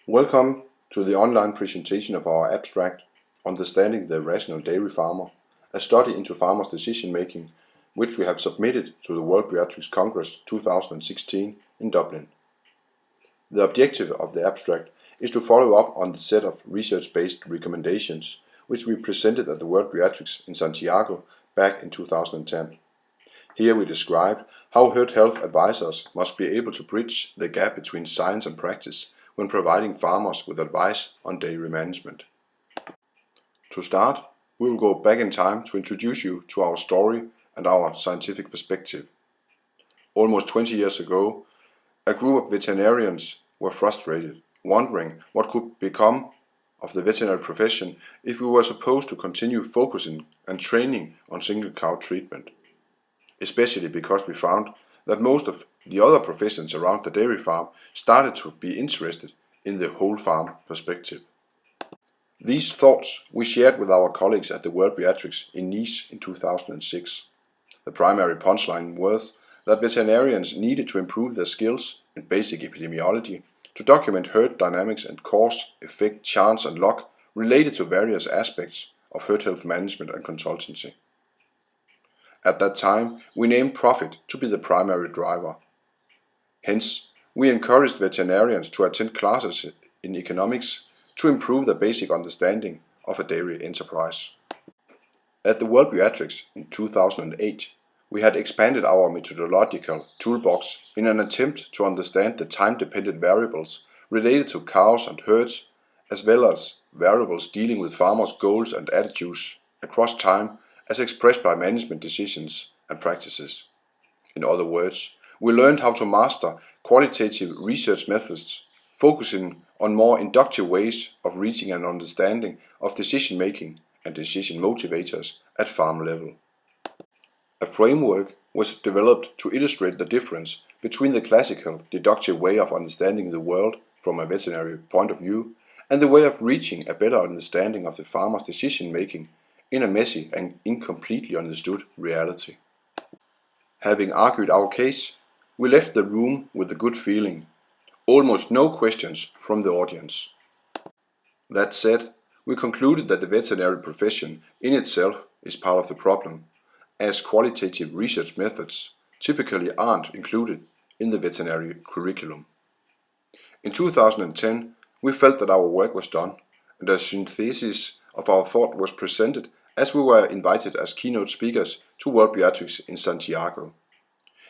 Welcome to the online presentation of our abstract, Understanding the Irrational Dairy Farmer, a study into farmers' decision making, which we have submitted to the World Pediatrics Congress 2016 in Dublin. The objective of the abstract is to follow up on the set of research-based recommendations which we presented at the World Pediatrics in Santiago back in 2010. Here we described how herd health advisors must be able to bridge the gap between science and practice when providing farmers with advice on dairy management. To start, we will go back in time to introduce you to our story and our scientific perspective. Almost 20 years ago, a group of veterinarians were frustrated, wondering what could become of the veterinary profession if we were supposed to continue focusing and training on single cow treatment. Especially because we found that most of the other professions around the dairy farm started to be interested in the whole farm perspective. These thoughts we shared with our colleagues at the World Pediatrics in Nice in 2006. The primary punchline was that veterinarians needed to improve their skills in basic epidemiology to document herd dynamics and cause, effect, chance and luck related to various aspects of herd health management and consultancy. At that time, we named profit to be the primary driver. Hence, we encouraged veterinarians to attend classes in economics to improve their basic understanding of a dairy enterprise. At the World Pediatrics in 2008, we had expanded our methodological toolbox in an attempt to understand the time-dependent variables related to cows and herds, as well as variables dealing with farmers' goals and attitudes across time as expressed by management decisions and practices. In other words, we learned how to master qualitative research methods, focusing on more inductive ways of reaching an understanding of decision making and decision motivators at farm level. A framework was developed to illustrate the difference between the classical deductive way of understanding the world from a veterinary point of view and the way of reaching a better understanding of the farmer's decision making in a messy and incompletely understood reality. Having argued our case, we left the room with a good feeling. Almost no questions from the audience. That said, we concluded that the veterinary profession in itself is part of the problem, as qualitative research methods typically aren't included in the veterinary curriculum. In 2010, we felt that our work was done, and a synthesis of our thought was presented as we were invited as keynote speakers to World Pediatrics in Santiago.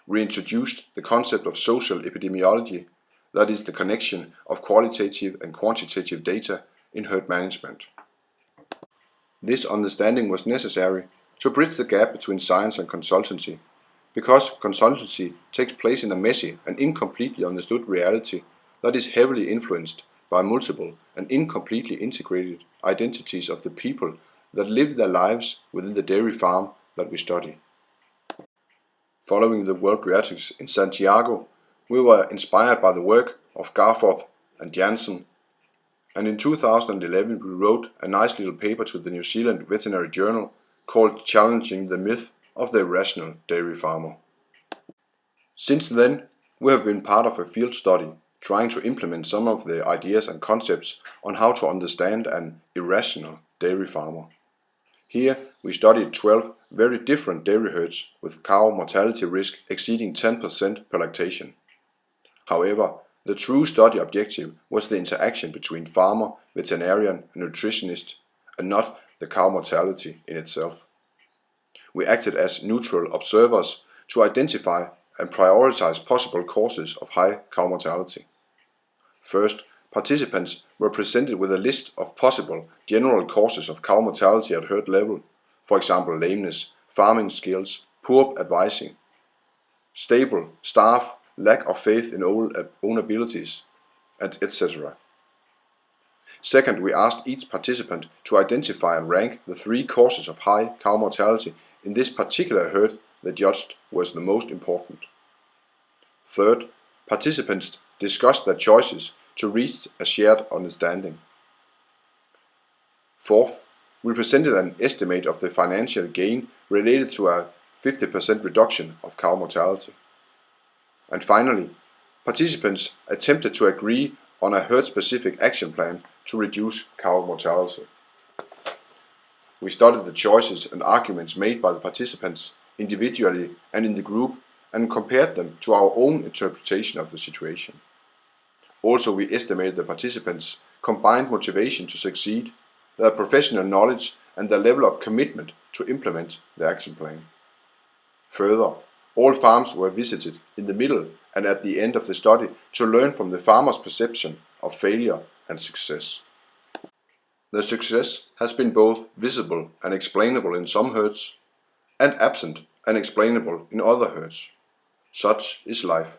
We introduced the concept of social epidemiology, that is the connection of qualitative and quantitative data in herd management. This understanding was necessary to bridge the gap between science and consultancy, because consultancy takes place in a messy and incompletely understood reality that is heavily influenced by multiple and incompletely integrated identities of the people that live their lives within the dairy farm that we study. Following the World Pediatrics in Santiago, we were inspired by the work of Garforth and Janssen, and in 2011 we wrote a nice little paper to the New Zealand Veterinary Journal called Challenging the Myth of the Irrational Dairy Farmer. Since then, we have been part of a field study trying to implement some of the ideas and concepts on how to understand an irrational dairy farmer. Here we studied 12 very different dairy herds with cow mortality risk exceeding 10% per lactation. However, the true study objective was the interaction between farmer, veterinarian and nutritionist, and not the cow mortality in itself. We acted as neutral observers to identify and prioritize possible causes of high cow mortality. First, participants were presented with a list of possible general causes of cow mortality at herd level, for example lameness, farming skills, poor advising, stable staff, lack of faith in own abilities, and etc. Second, we asked each participant to identify and rank the 3 causes of high cow mortality in this particular herd they judged was the most important. Third, participants discussed their choices to reach a shared understanding. Fourth, we presented an estimate of the financial gain related to a 50% reduction of cow mortality. And finally, participants attempted to agree on a herd-specific action plan to reduce cow mortality. We studied the choices and arguments made by the participants individually and in the group and compared them to our own interpretation of the situation. Also, we estimated the participants' combined motivation to succeed, their professional knowledge and their level of commitment to implement the action plan. Further, all farms were visited in the middle and at the end of the study to learn from the farmers' perception of failure and success. The success has been both visible and explainable in some herds, and absent and explainable in other herds. Such is life.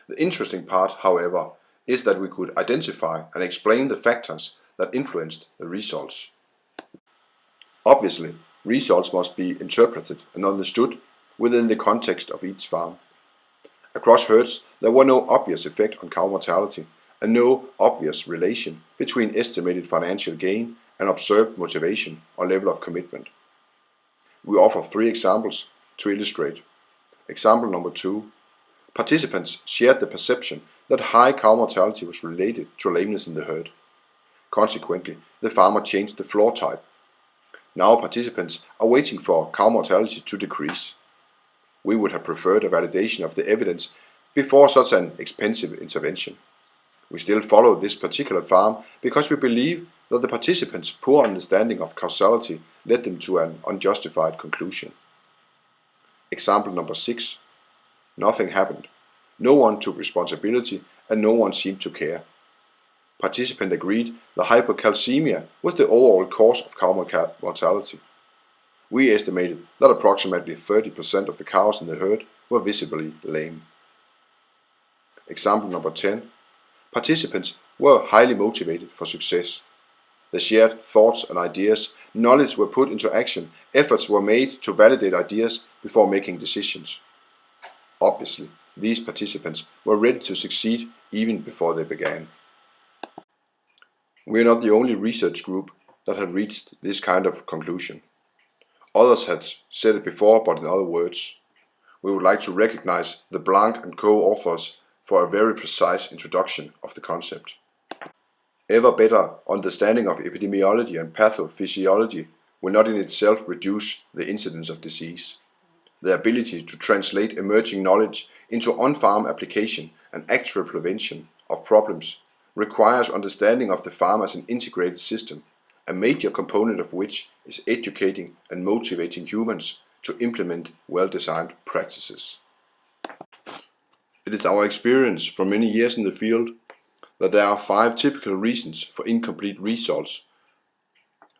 The interesting part, however, is that we could identify and explain the factors that influenced the results. Obviously, results must be interpreted and understood within the context of each farm. Across herds, there were no obvious effect on cow mortality and no obvious relation between estimated financial gain and observed motivation or level of commitment. We offer 3 examples to illustrate. Example number 2. Participants shared the perception that high cow mortality was related to lameness in the herd. Consequently, the farmer changed the floor type. Now participants are waiting for cow mortality to decrease. We would have preferred a validation of the evidence before such an expensive intervention. We still follow this particular farm because we believe that the participants' poor understanding of causality led them to an unjustified conclusion. Example number 6. Nothing happened. No one took responsibility and no one seemed to care. Participant agreed that hypocalcemia was the overall cause of cow mortality. We estimated that approximately 30% of the cows in the herd were visibly lame. Example number 10. Participants were highly motivated for success. They shared thoughts and ideas, knowledge were put into action, efforts were made to validate ideas before making decisions. Obviously, these participants were ready to succeed even before they began. We are not the only research group that had reached this kind of conclusion. Others had said it before, but in other words. We would like to recognize the Blanc and co-authors for a very precise introduction of the concept. Ever better understanding of epidemiology and pathophysiology will not in itself reduce the incidence of disease. The ability to translate emerging knowledge into on-farm application and actual prevention of problems requires understanding of the farm as an integrated system, a major component of which is educating and motivating humans to implement well-designed practices. It is our experience from many years in the field that there are 5 typical reasons for incomplete results.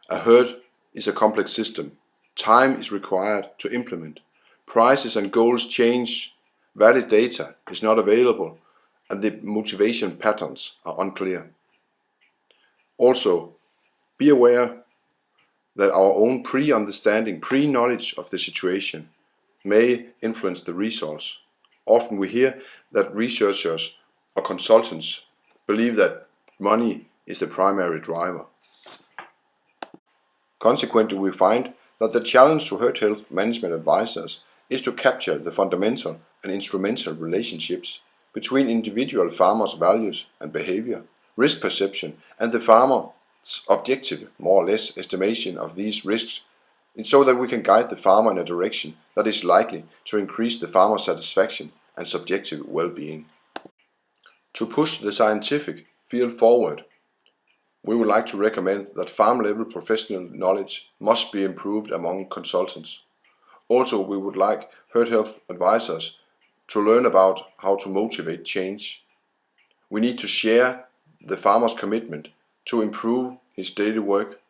A herd is a complex system. Time is required to implement. Prices and goals change. Valid data is not available, and the motivation patterns are unclear. Also, be aware that our own pre-understanding, pre-knowledge of the situation may influence the results. Often we hear that researchers or consultants believe that money is the primary driver. Consequently, we find that the challenge to herd health management advisors is to capture the fundamental and instrumental relationships between individual farmers' values and behavior, risk perception, and the farmer's objective, more or less, estimation of these risks, and so that we can guide the farmer in a direction that is likely to increase the farmer's satisfaction and subjective well-being. To push the scientific field forward, we would like to recommend that farm-level professional knowledge must be improved among consultants. Also, we would like herd health advisors to learn about how to motivate change. We need to share the farmer's commitment to improve his daily work,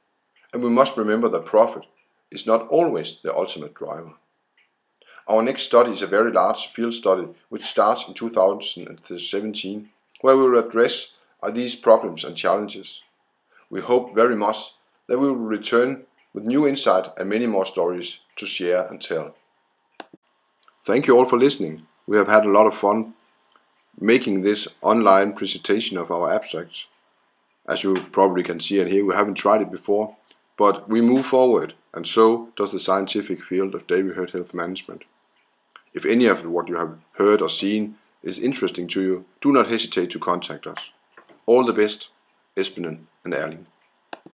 and we must remember that profit is not always the ultimate driver. Our next study is a very large field study which starts in 2017, where we will address these problems and challenges. We hope very much that we will return with new insight and many more stories to share and tell. Thank you all for listening. We have had a lot of fun making this online presentation of our abstracts. As you probably can see and hear, we haven't tried it before, but we move forward, and so does the scientific field of dairy herd health management. If any of what you have heard or seen is interesting to you, do not hesitate to contact us. All the best, Espen and Erling.